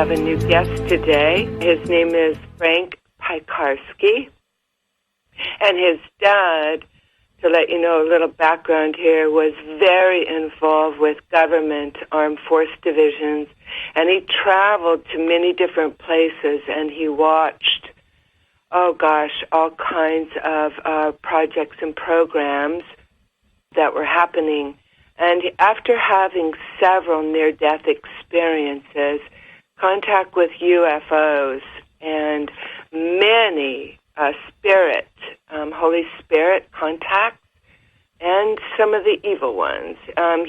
have a new guest today. His name is Frank Hieparky, and his dad, to let you know a little background here, was very involved with government armed force divisions, and he traveled to many different places, and he watched, all kinds of projects and programs that were happening. And after having several near-death experiences, contact with UFOs, and many Holy Spirit contacts, and some of the evil ones,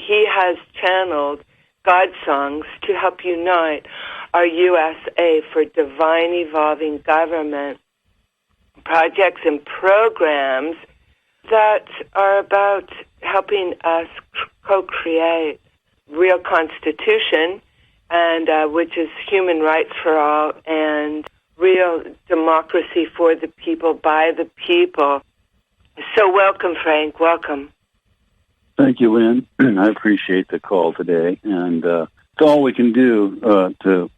he has channeled God songs to help unite our USA for divine evolving government projects and programs that are about helping us co-create real constitution, and which is human rights for all, and real democracy for the people, by the people. So welcome, Frank. Welcome. Thank you, Lynn. I appreciate the call today, and it's all we can do to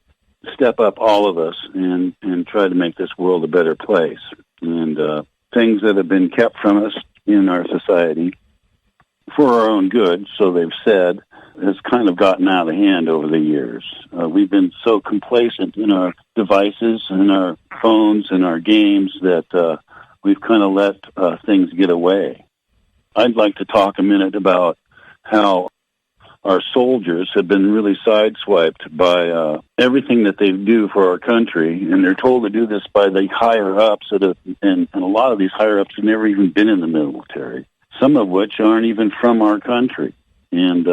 step up, all of us, and try to make this world a better place. And things that have been kept from us in our society for our own good, so they've said, has kind of gotten out of hand over the years. We've been so complacent in our devices and our phones and our games that we've kind of let things get away. I'd like to talk a minute about how our soldiers have been really sideswiped by everything that they do for our country, and they're told to do this by the higher-ups, and a lot of these higher-ups have never even been in the military, some of which aren't even from our country. And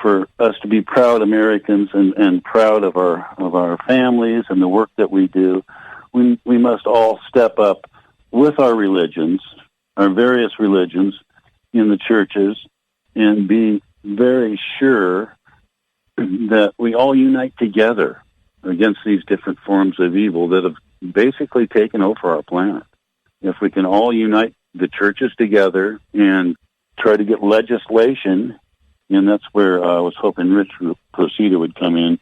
for us to be proud Americans and proud of our families and the work that we do, we must all step up with our religions, our various religions in the churches, and be very sure that we all unite together against these different forms of evil that have basically taken over our planet. If we can all unite the churches together and try to get legislation, and that's where I was hoping Rich Proceda would come in,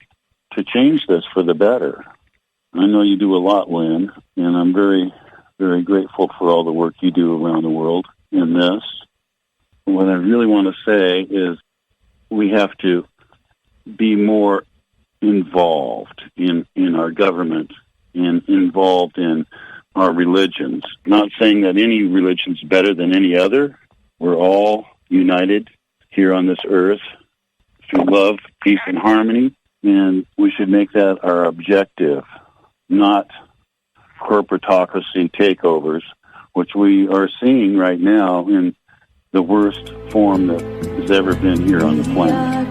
to change this for the better. I know you do a lot, Lynn, and I'm very, very grateful for all the work you do around the world in this. What I really want to say is we have to be more involved in our government and involved in our religions. Not saying that any religion's better than any other. We're all united here on this earth through love, peace, and harmony, and we should make that our objective, not corporatocracy takeovers, which we are seeing right now in the worst form that has ever been here on the planet.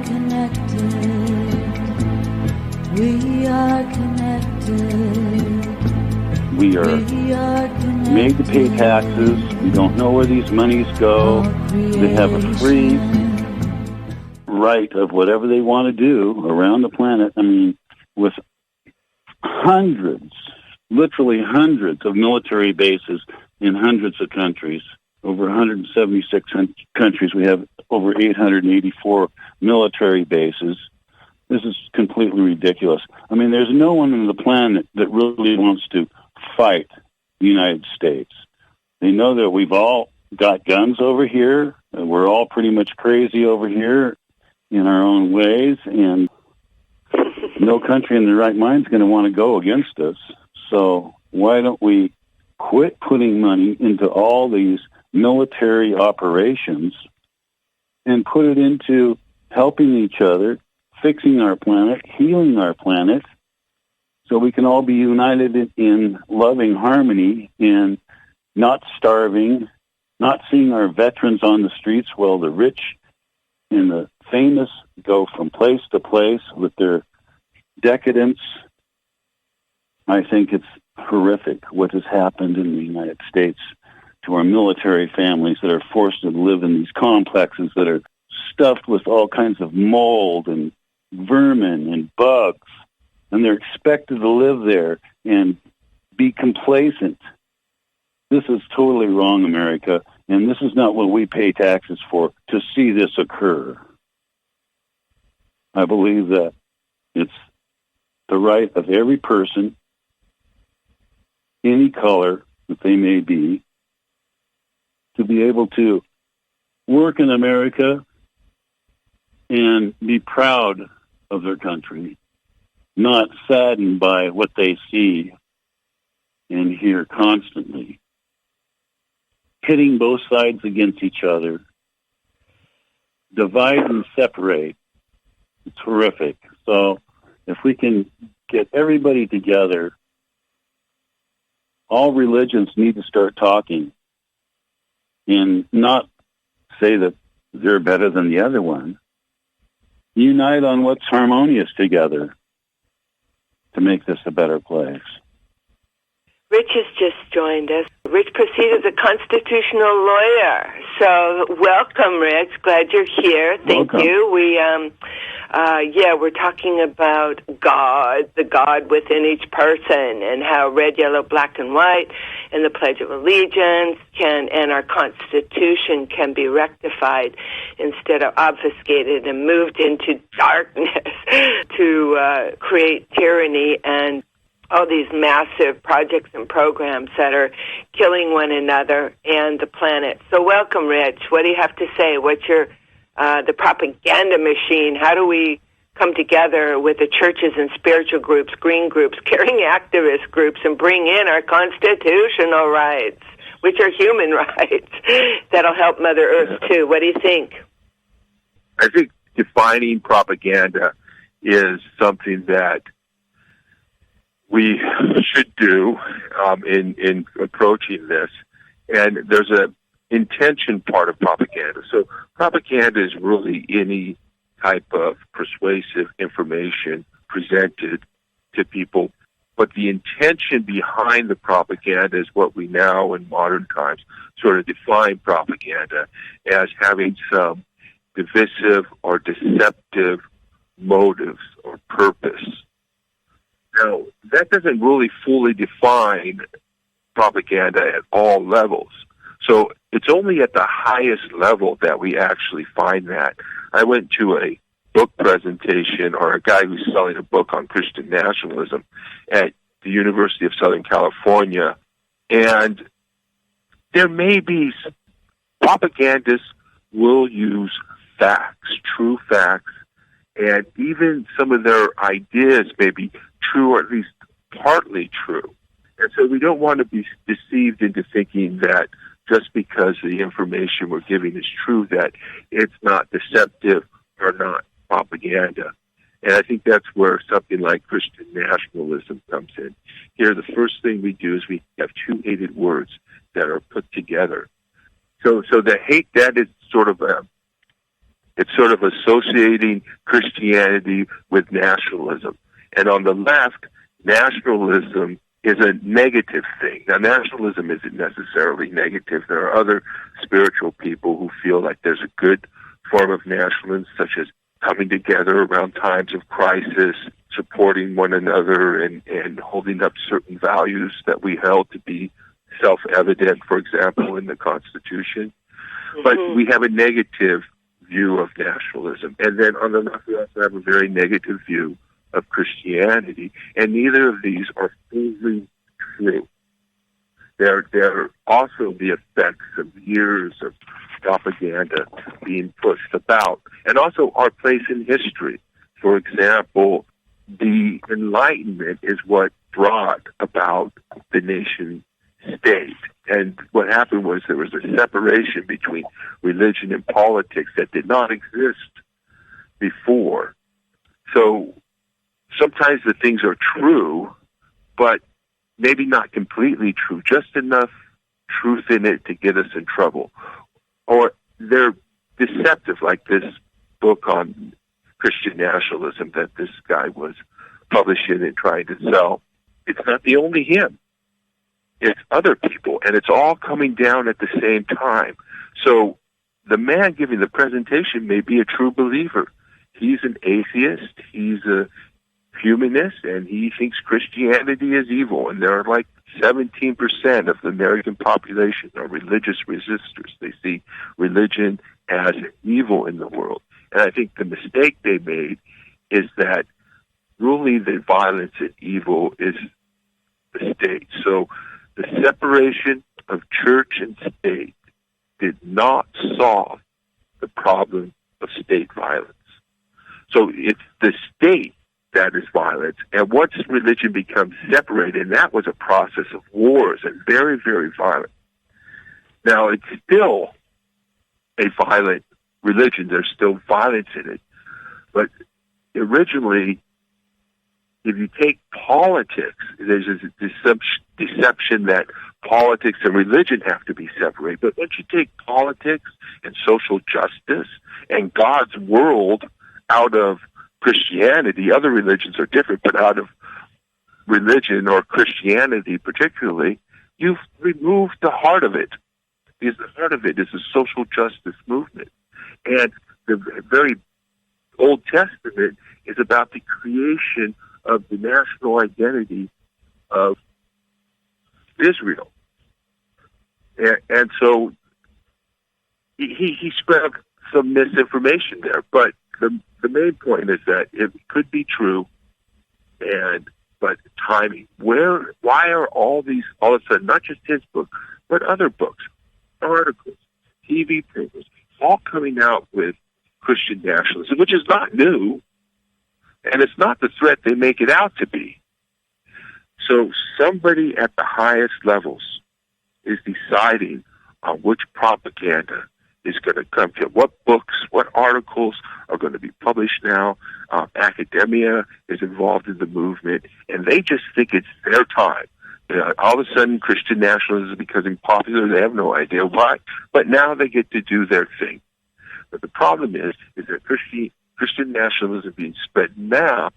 We are connected. We are made to pay taxes. We don't know where these monies go. They have a free right of whatever they want to do around the planet. I mean, with hundreds, literally hundreds of military bases in hundreds of countries. Over 176 countries, we have over 884 military bases. This is completely ridiculous. I mean, there's no one on the planet that really wants to fight the United States. They know that we've all got guns over here. We're all pretty much crazy over here in our own ways, and no country in their right mind is going to want to go against us. So why don't we quit putting money into all these military operations and put it into helping each other, fixing our planet, healing our planet, so we can all be united in loving harmony and not starving, not seeing our veterans on the streets while the rich and the famous go from place to place with their decadence. I think it's horrific what has happened in the United States to our military families that are forced to live in these complexes that are stuffed with all kinds of mold and vermin and bugs, and they're expected to live there and be complacent. This is totally wrong, America, and this is not what we pay taxes for, to see this occur. I believe that it's the right of every person, any color that they may be, to be able to work in America and be proud of their country, not saddened by what they see and hear constantly. Pitting both sides against each other, divide and separate. It's horrific. So if we can get everybody together, all religions need to start talking and not say that they're better than the other one. Unite on what's harmonious together to make this a better place. Rich has just joined us. Rich proceeded as a constitutional lawyer. So welcome, Rich. Glad you're here. Thank you. We're talking about God, the God within each person, and how red, yellow, black, and white, and the Pledge of Allegiance and our Constitution can be rectified instead of obfuscated and moved into darkness to create tyranny and all these massive projects and programs that are killing one another and the planet. So welcome, Rich. What do you have to say? What's your the propaganda machine? How do we come together with the churches and spiritual groups, green groups, caring activist groups, and bring in our constitutional rights, which are human rights, that'll help Mother Earth too? What do you think? I think defining propaganda is something that we should do in approaching this. And there's a intention part of propaganda. So propaganda is really any type of persuasive information presented to people. But the intention behind the propaganda is what we now in modern times sort of define propaganda as having some divisive or deceptive motives or purpose. Now, that doesn't really fully define propaganda at all levels. So it's only at the highest level that we actually find that. I went to a book presentation, or a guy who's selling a book on Christian nationalism at the University of Southern California, and there may be propagandists will use facts, true facts, and even some of their ideas may be true, or at least partly true. And so we don't want to be deceived into thinking that just because the information we're giving is true, that it's not deceptive or not propaganda. And I think that's where something like Christian nationalism comes in. Here, the first thing we do is we have two hated words that are put together. So the hate, that is sort of it's sort of associating Christianity with nationalism. And on the left, nationalism is a negative thing. Now, nationalism isn't necessarily negative. There are other spiritual people who feel like there's a good form of nationalism, such as coming together around times of crisis, supporting one another, and holding up certain values that we held to be self-evident, for example, in the Constitution. Mm-hmm. But we have a negative view of nationalism. And then on the left, we also have a very negative view of Christianity, and neither of these are fully true. They're also the effects of years of propaganda being pushed about, and also our place in history. For example, the Enlightenment is what brought about the nation state. And what happened was there was a separation between religion and politics that did not exist before. So sometimes the things are true, but maybe not completely true, just enough truth in it to get us in trouble. Or they're deceptive, like this book on Christian nationalism that this guy was publishing and trying to sell. It's not the only him. It's other people, and it's all coming down at the same time. So the man giving the presentation may be a true believer. He's an atheist, he's a humanist, and he thinks Christianity is evil. And there are like 17% of the American population are religious resistors. They see religion as evil in the world. And I think the mistake they made is that ruling the violence and evil is the state. So the separation of church and state did not solve the problem of state violence. So it's the state that is violent. And once religion becomes separated, and that was a process of wars and very, very violent. Now, it's still a violent religion. There's still violence in it. But originally, if you take politics, there's this deception that politics and religion have to be separated. But once you take politics and social justice and God's world out of Christianity, other religions are different, but out of religion or Christianity particularly, you've removed the heart of it. Because the heart of it is a social justice movement. And the very Old Testament is about the creation of the national identity of Israel. And so he spread some misinformation there. But the main point is that it could be true, but timing. Why are all of a sudden, not just his book, but other books, articles, TV programs, all coming out with Christian nationalism, which is not new, and it's not the threat they make it out to be. So somebody at the highest levels is deciding on which propaganda is going to come to. What books, what articles are going to be published now. Academia is involved in the movement, and they just think it's their time. All of a sudden, Christian nationalism is becoming popular. They have no idea why, but now they get to do their thing. But the problem is that Christian nationalism is being spread now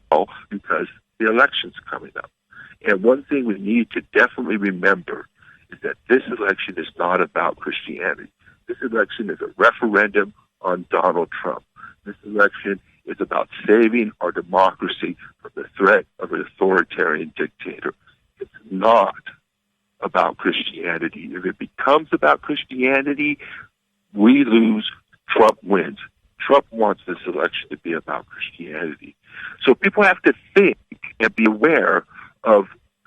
because the election's coming up. And one thing we need to definitely remember is that this election is not about Christianity. This election is a referendum on Donald Trump. This election is about saving our democracy from the threat of an authoritarian dictator. It's not about Christianity. If it becomes about Christianity, we lose, Trump wins. Trump wants this election to be about Christianity. So people have to think and be aware of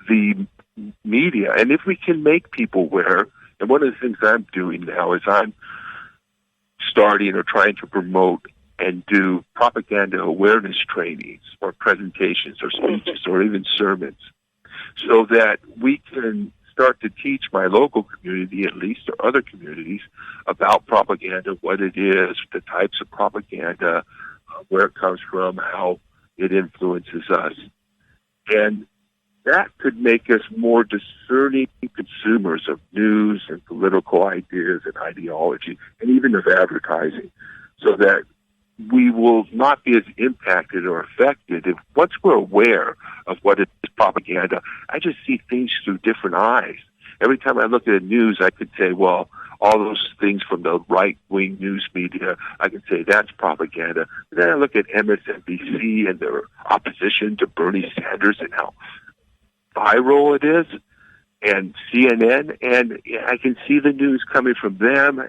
the media. And if we can make people aware, and one of the things I'm doing now is I'm starting or trying to promote and do propaganda awareness trainings or presentations or speeches or even sermons so that we can start to teach my local community, at least, or other communities, about propaganda, what it is, the types of propaganda, where it comes from, how it influences us. And that could make us more discerning consumers of news and political ideas and ideology, and even of advertising, so that we will not be as impacted or affected if once we're aware of what is propaganda. I just see things through different eyes. Every time I look at the news, I could say, well, all those things from the right-wing news media, I can say that's propaganda. But then I look at MSNBC and their opposition to Bernie Sanders and how viral it is, and CNN, and I can see the news coming from them.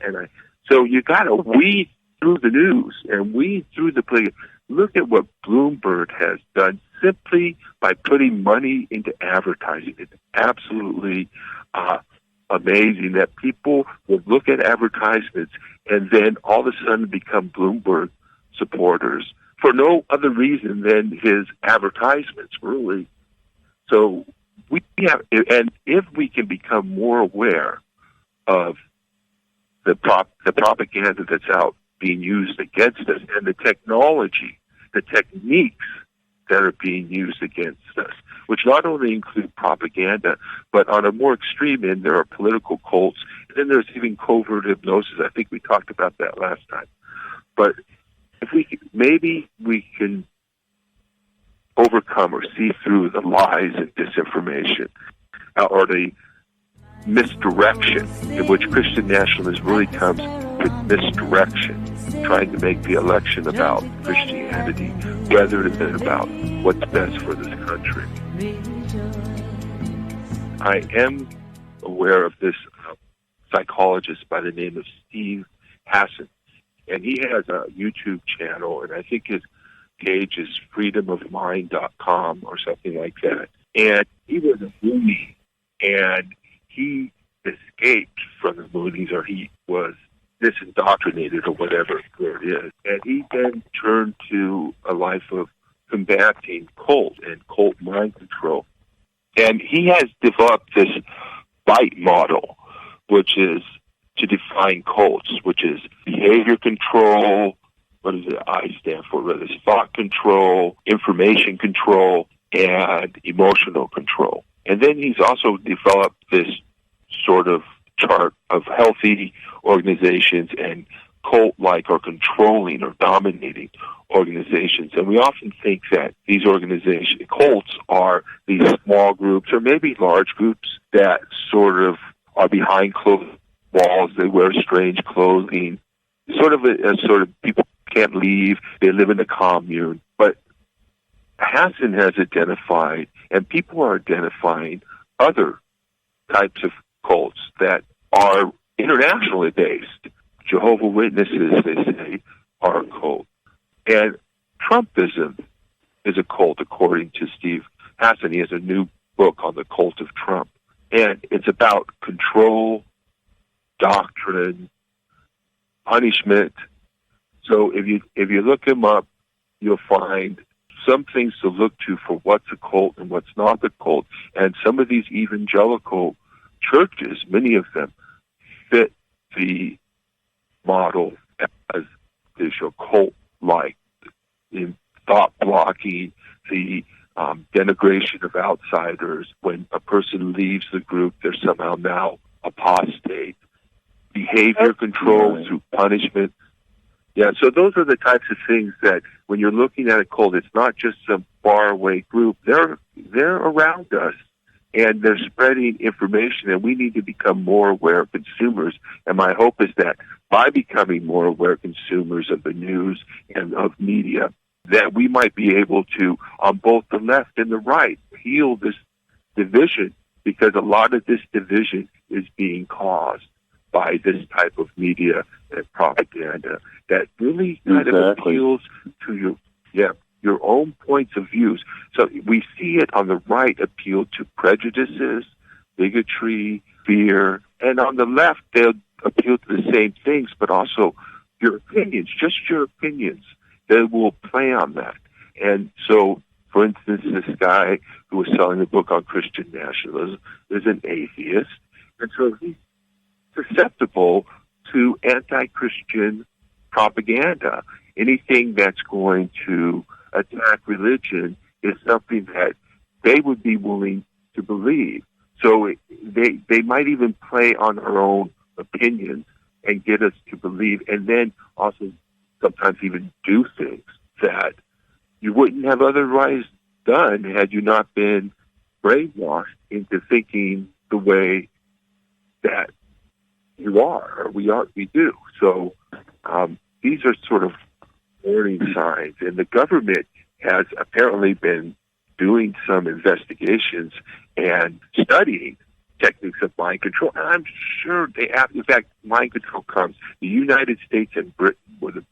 So you got to weed through the news and weed through the play. Look at what Bloomberg has done simply by putting money into advertising. It's absolutely amazing that people will look at advertisements and then all of a sudden become Bloomberg supporters for no other reason than his advertisements, really. So we have, and if we can become more aware of the propaganda that's out being used against us, and the technology, the techniques that are being used against us, which not only include propaganda, but on a more extreme end, there are political cults, and then there's even covert hypnosis. I think we talked about that last time. But if maybe we can overcome or see through the lies and disinformation, or the misdirection in which Christian nationalism really comes with misdirection, trying to make the election about Christianity rather than about what's best for this country. I am aware of this psychologist by the name of Steve Hassan, and he has a YouTube channel, and I think his page is freedomofmind.com or something like that. And he was a Moonie, and he escaped from the Moonies, or he was disindoctrinated, or whatever it is. And he then turned to a life of combating cult and cult mind control. And he has developed this BITE model, which is to define cults, which is behavior control, what does the I stand for? Rather, thought control, information control, and emotional control. And then he's also developed this sort of chart of healthy organizations and cult-like or controlling or dominating organizations. And we often think that these organizations, cults, are these small groups or maybe large groups that sort of are behind closed walls. They wear strange clothing, sort of people can't leave. They live in a commune. But Hassan has identified, and people are identifying, other types of cults that are internationally based. Jehovah's Witnesses, they say, are a cult. And Trumpism is a cult, according to Steve Hassan. He has a new book on the cult of Trump. And it's about control, doctrine, punishment. So if you look him up, you'll find some things to look to for what's a cult and what's not a cult. And some of these evangelical churches, many of them, fit the model as they show cult-like, in thought blocking, the denigration of outsiders. When a person leaves the group, they're somehow now apostate. Behavior control through punishment. Yeah, so those are the types of things that when you're looking at a cult, it's not just some faraway group. They're around us, and they're spreading information, and we need to become more aware consumers. And my hope is that by becoming more aware consumers of the news and of media, that we might be able to, on both the left and the right, heal this division, because a lot of this division is being caused by this type of media and propaganda that really kind of appeals to your own points of views. So we see it on the right appeal to prejudices, bigotry, fear, and on the left they'll appeal to the same things, but also your opinions, just your opinions. They will play on that. And so, for instance, this guy who was selling a book on Christian nationalism is an atheist, and so he's susceptible to anti-Christian propaganda. Anything that's going to attack religion is something that they would be willing to believe. So they might even play on our own opinions and get us to believe, and then also sometimes even do things that you wouldn't have otherwise done had you not been brainwashed into thinking the way that you are, or we do. So these are sort of warning signs, and the government has apparently been doing some investigations and studying techniques of mind control. And I'm sure they have. In fact, mind control comes. The United States and Britain were the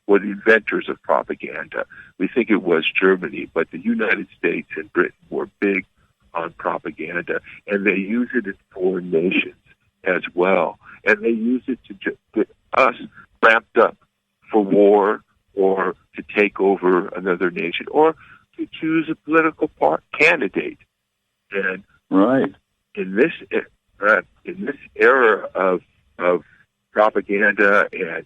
inventors of propaganda. We think it was Germany, but the United States and Britain were big on propaganda, and they use it in foreign nations as well. And they use it to get us ramped up for war, or to take over another nation, or to choose a political candidate. And in this era of propaganda and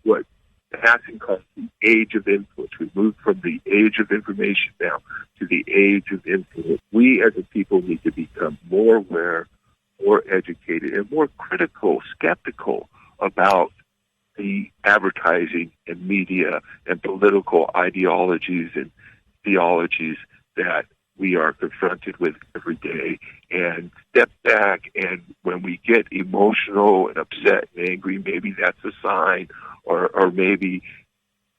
what Hassan calls the age of influence, we moved from the age of information now to the age of influence. We as a people need to become more aware, more educated, and more critical, skeptical about the advertising and media and political ideologies and theologies that we are confronted with every day, and step back. And when we get emotional and upset and angry, maybe that's a sign, or maybe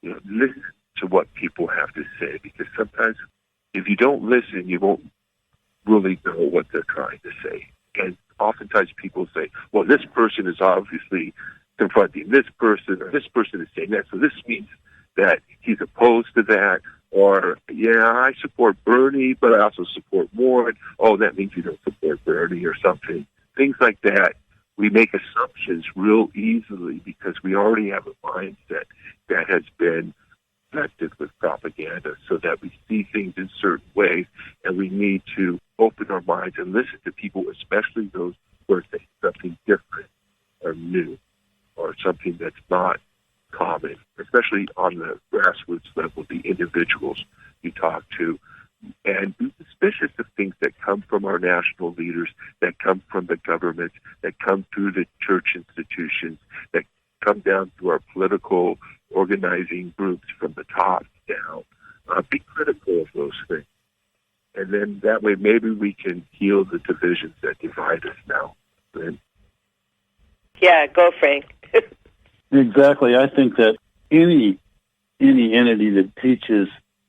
listen to what people have to say, because sometimes if you don't listen, you won't really know what they're trying to say. And oftentimes people say, well, this person is obviously confronting this person, or this person is saying that, so this means that he's opposed to that, or, yeah, I support Bernie, but I also support Warren. Oh, that means you don't support Bernie or something. Things like that. We make assumptions real easily because we already have a mindset that has been infected with propaganda, so that we see things in certain ways, and we need to open our minds and listen to people, especially those who are saying something different or new or something that's not common, especially on the grassroots level, the individuals you talk to, and be suspicious of things that come from our national leaders, that come from the government, that come through the church institutions, that come down through our political organizing groups from the top down. Be critical of those things. And then that way maybe we can heal the divisions that divide us now. Lynne? Yeah, go, Frank. Exactly. I think that any entity that teaches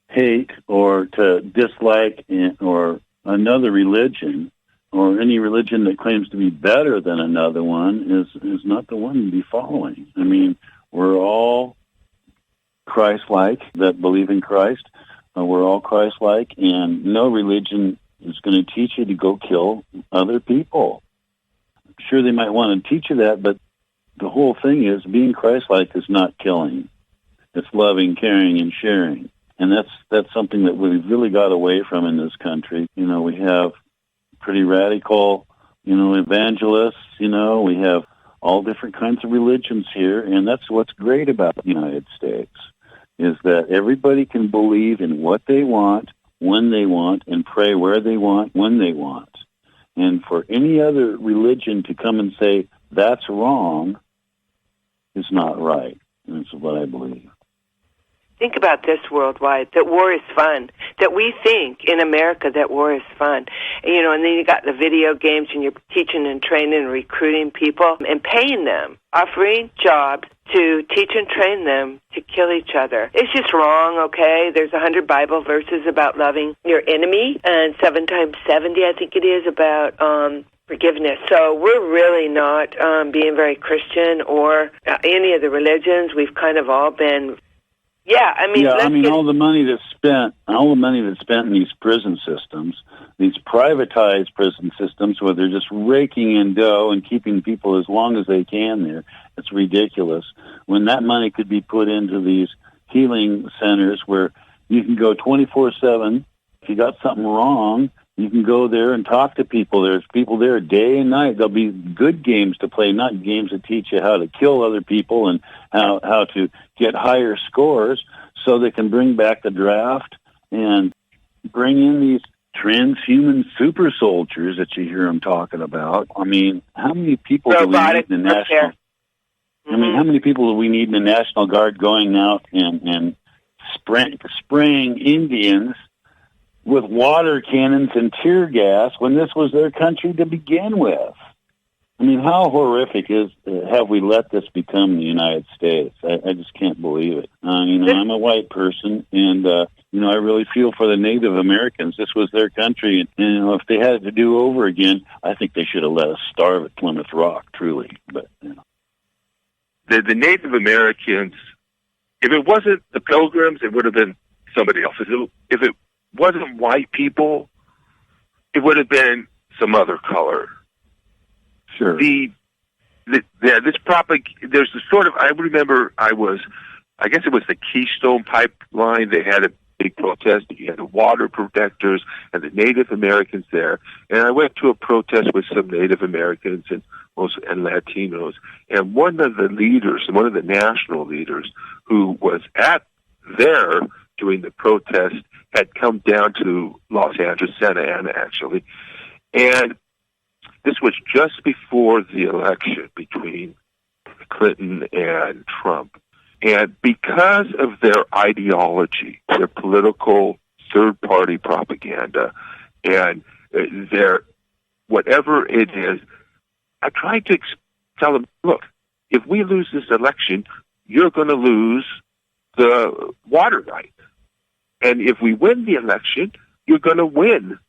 hate or to dislike or another religion, or any religion that claims to be better than another one, is not the one to be following. I mean, we're all Christ-like that believe in Christ. We're all Christ-like, and no religion is going to teach you to go kill other people. Sure, they might want to teach you that, but the whole thing is being Christ-like is not killing. It's loving, caring, and sharing. And that's something that we've really got away from in this country. You know, we have pretty radical, evangelists, we have all different kinds of religions here, and that's what's great about the United States, is that everybody can believe in what they want, when they want, and pray where they want, when they want. And for any other religion to come and say, that's wrong, is not right. And that's what I believe. Think about this worldwide, that war is fun, that we think in America that war is fun. And then you got the video games, and you're teaching and training and recruiting people and paying them, offering jobs to teach and train them to kill each other. It's just wrong, okay? There's 100 Bible verses about loving your enemy, and 7 times 70, I think it is, about forgiveness. So we're really not being very Christian or any of the religions. We've kind of all been... all the money that's spent in these prison systems, these privatized prison systems where they're just raking in dough and keeping people as long as they can there, it's ridiculous. When that money could be put into these healing centers where you can go 24/7. If you got something wrong, you can go there and talk to people. There's people there day and night. There'll be good games to play, not games that teach you how to kill other people and how to get higher scores, so they can bring back the draft and bring in these transhuman super soldiers that you hear them talking about. I mean, how many people do we need in the national... I mean, how many people do we need in the National Guard going out and spraying Indians with water cannons and tear gas when this was their country to begin with? I mean, how horrific have we let this become the United States? I just can't believe it. I'm a white person, and I really feel for the Native Americans. This was their country, and if they had it to do over again, I think they should have let us starve at Plymouth Rock, truly. But the Native Americans, if it wasn't the Pilgrims, it would have been somebody else. If it wasn't white people, it would have been some other color. Sure. There's a sort of, I remember I guess it was the Keystone Pipeline. They had a big protest. You had the water protectors and the Native Americans there. And I went to a protest with some Native Americans and Latinos. And one of the national leaders who was there doing the protest had come down to Los Angeles, Santa Ana, actually. And this was just before the election between Clinton and Trump. And because of their ideology, their political third-party propaganda, and their whatever it is, I tried to tell them, look, if we lose this election, you're going to lose the water rights. And if we win the election, you're going to win.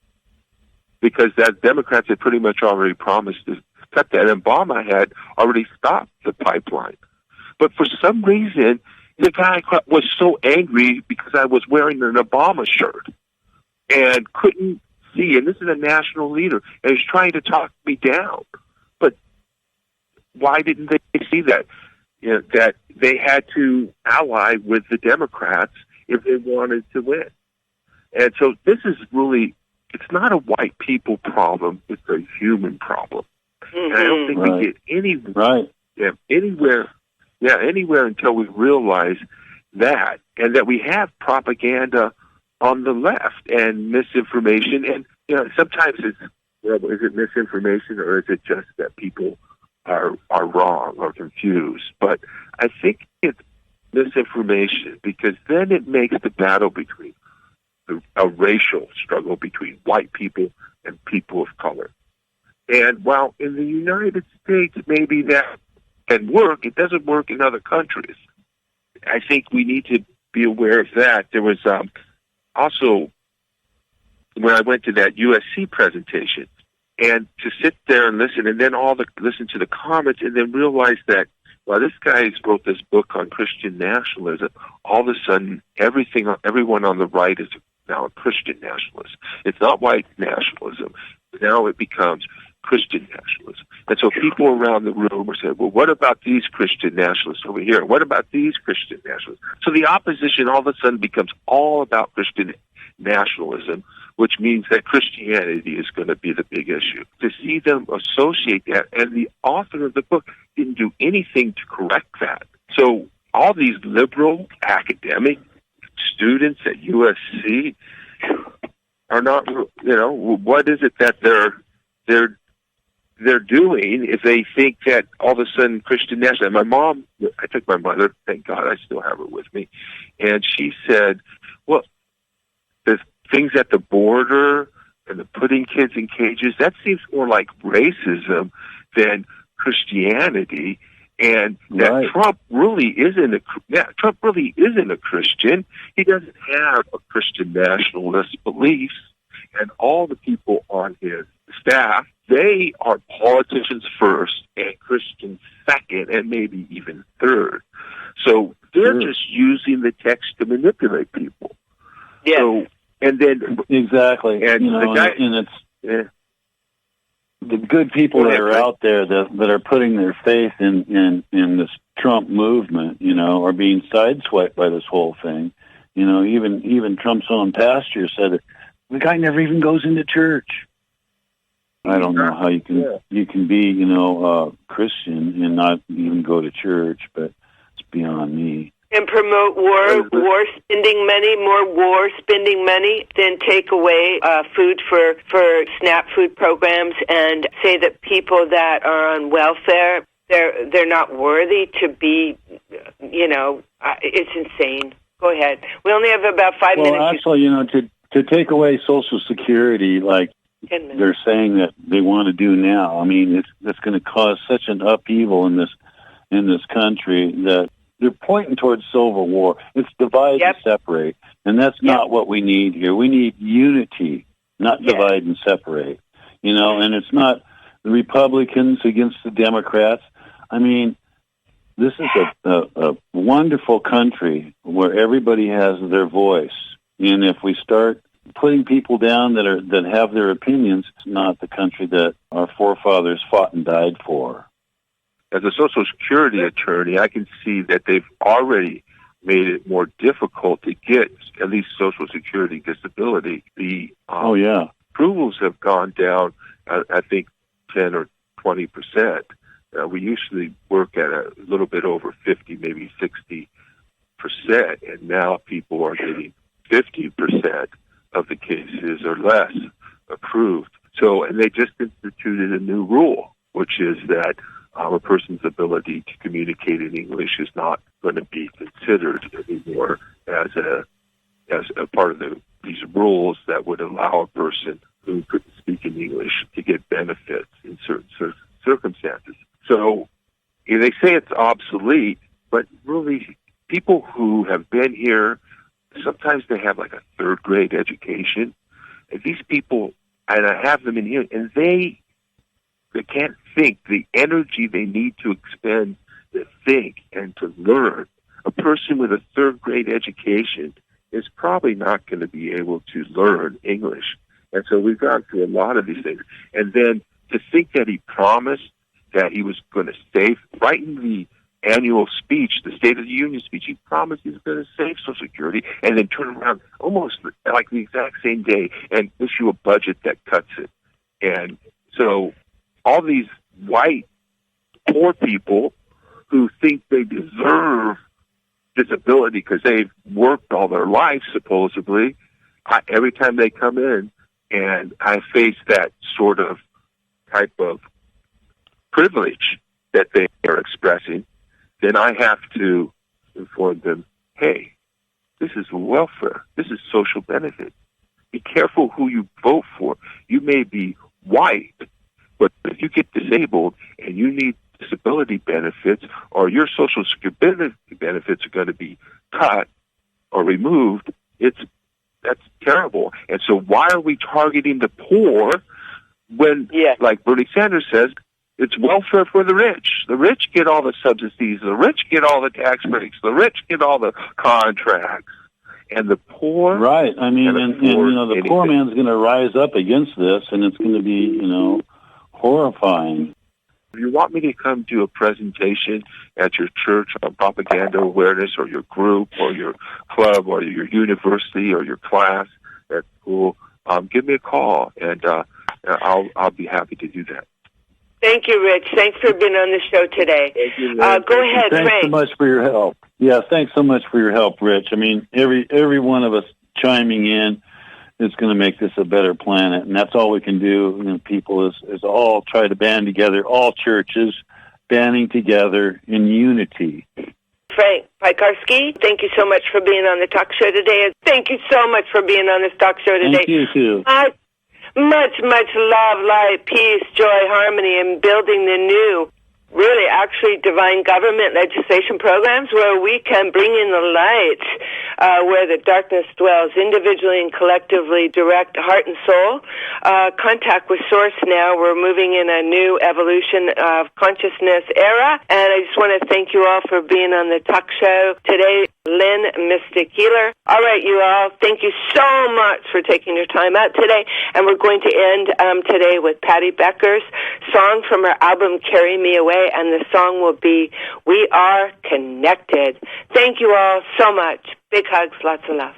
Because that Democrats had pretty much already promised to cut that. And Obama had already stopped the pipeline. But for some reason, the guy was so angry because I was wearing an Obama shirt and couldn't see. And this is a national leader, and he's trying to talk me down. But why didn't they see that? That they had to ally with the Democrats if they wanted to win. And so this is really, it's not a white people problem, it's a human problem. And I don't think we get anywhere until we realize that, and that we have propaganda on the left and misinformation. And sometimes it's, is it misinformation, or is it just that people are wrong or confused? But I think it's misinformation, because then it makes the battle between a racial struggle between white people and people of color. And while in the United States maybe that can work, it doesn't work in other countries. I think we need to be aware of that. There was also, when I went to that USC presentation, and to sit there and listen, and then listen to the comments, and then realize that, well, this guy wrote this book on Christian nationalism. All of a sudden, everyone on the right is now a Christian nationalist. It's not white nationalism. Now it becomes Christian nationalism. And so people around the room are saying, well, what about these Christian nationalists over here? What about these Christian nationalists? So the opposition all of a sudden becomes all about Christian nationalism, which means that Christianity is going to be the big issue. To see them associate that, and the author of the book didn't do anything to correct that. So all these liberal academic students at USC are not, what is it that they're doing if they think that all of a sudden Christian nationalism? I took my mother, thank God I still have her with me, and she said, well, there's things at the border and the putting kids in cages, that seems more like racism than Christianity. And that Trump really isn't a Christian. He doesn't have a Christian nationalist beliefs. And all the people on his staff, they are politicians first and Christians second and maybe even third. So they're just using the text to manipulate people. Yeah. So, and then exactly, and it's the good people that are out there that are putting their faith in this Trump movement, are being sideswiped by this whole thing. Even Trump's own pastor said that the guy never even goes into church. I don't know how you can be, Christian and not even go to church, but it's beyond me. And promote more spending money than take away food for SNAP food programs, and say that people that are on welfare, they're not worthy to be, it's insane. Go ahead. We only have about 5 minutes. Well, actually, to take away Social Security, like they're saying that they want to do now, I mean, it's going to cause such an upheaval in this country that they're pointing towards civil war. It's divide and separate, and that's not what we need here. We need unity, not divide and separate. And it's not the Republicans against the Democrats. I mean, this is a wonderful country where everybody has their voice, and if we start putting people down that have their opinions, it's not the country that our forefathers fought and died for. As a Social Security attorney, I can see that they've already made it more difficult to get at least Social Security disability. The approvals have gone down, I think, 10 or 20%. We usually work at a little bit over 50, maybe 60%, and now people are getting 50% of the cases or less approved. So, and they just instituted a new rule, which is that a person's ability to communicate in English is not going to be considered anymore as a part of these rules that would allow a person who couldn't speak in English to get benefits in certain circumstances. So they say it's obsolete, but really people who have been here, sometimes they have like a third grade education. And these people, and I have them in here, and they can't think. The energy they need to expend to think and to learn, a person with a third-grade education is probably not going to be able to learn English. And so we've gone through a lot of these things. And then to think that he promised that he was going to save, right in the annual speech, the State of the Union speech, he promised he was going to save Social Security, and then turn around almost like the exact same day and issue a budget that cuts it. And so all these white poor people who think they deserve disability because they've worked all their life, supposedly, every time they come in and I face that sort of type of privilege that they are expressing, then I have to inform them, hey, this is welfare. This is social benefit. Be careful who you vote for. You may be white, but if you get disabled and you need disability benefits or your Social Security benefits are going to be cut or removed, that's terrible. And so why are we targeting the poor when, like Bernie Sanders says, it's welfare for the rich? The rich get all the subsidies. The rich get all the tax breaks. The rich get all the contracts. And the poor... Right. I mean, and the poor man's going to rise up against this, and it's going to be, horrifying. If you want me to come do a presentation at your church on propaganda awareness or your group or your club or your university or your class at school, give me a call, and I'll be happy to do that. Thank you, Rich. Thanks for being on the show today. Thank you, go ahead, Frank. Thanks so much for your help. Yeah, thanks so much for your help, Rich. I mean, every one of us chiming in is going to make this a better planet, and that's all we can do. People is all try to band together, all churches banding together in unity. Frank Piekarski, thank you so much for being on the talk show today. Thank you so much for being on this talk show today. Thank you, too. Much love, light, peace, joy, harmony, and building the new, really actually divine government legislation programs where we can bring in the light where the darkness dwells, individually and collectively, direct heart and soul. Contact with Source now. We're moving in a new evolution of consciousness era. And I just want to thank you all for being on the talk show today. Lynne Mystic-Healer. All right, you all, thank you so much for taking your time out today. And we're going to end today with Patty Becker's song from her album, Carry Me Away. And the song will be, We Are Connected. Thank you all so much. Big hugs, lots of love.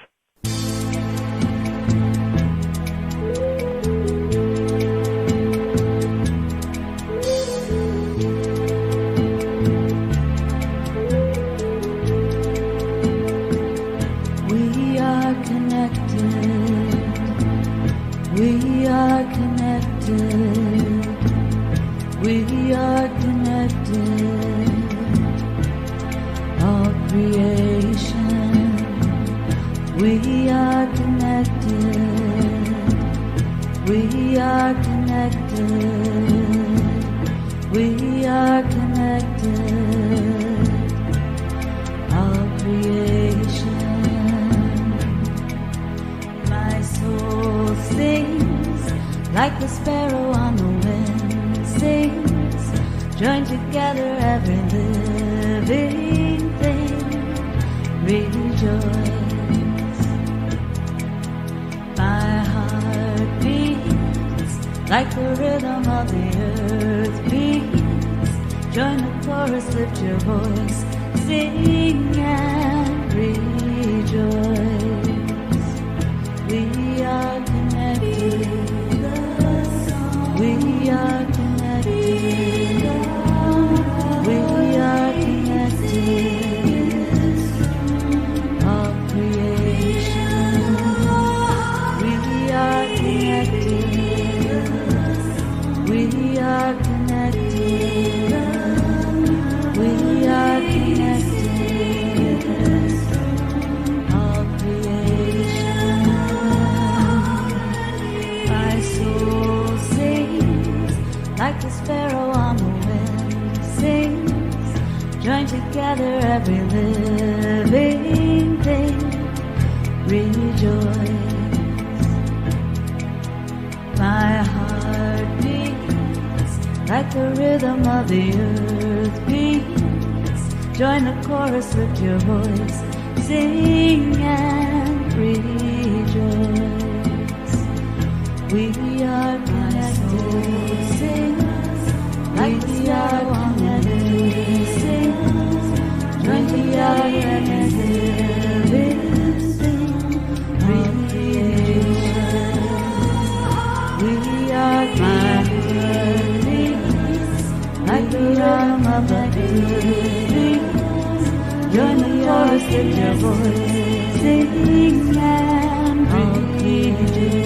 We are connected. We are connected. We are connected. All creation. We are connected. We are connected. We are connected. All creation. My soul sings like the sparrow on the wind sings. Join together every living thing. Rejoice. My heart beats like the rhythm of the earth beats. Join the chorus, lift your voice, sing and rejoice. We are connected. We are connected. We are connected. All creation. We are connected. We are connected. We are connected. All creation. My soul sings like the sparrow on the wind sings. Join together every living thing. Rejoice. My heart beats like the rhythm of the earth beats. Join the chorus with your voice. Sing and rejoice. We are connected. Sing like we are connected. Sing. Join the connected. Sing creation. We are connected. Like we are mother. Join the chorus with your voice, sing and rejoice.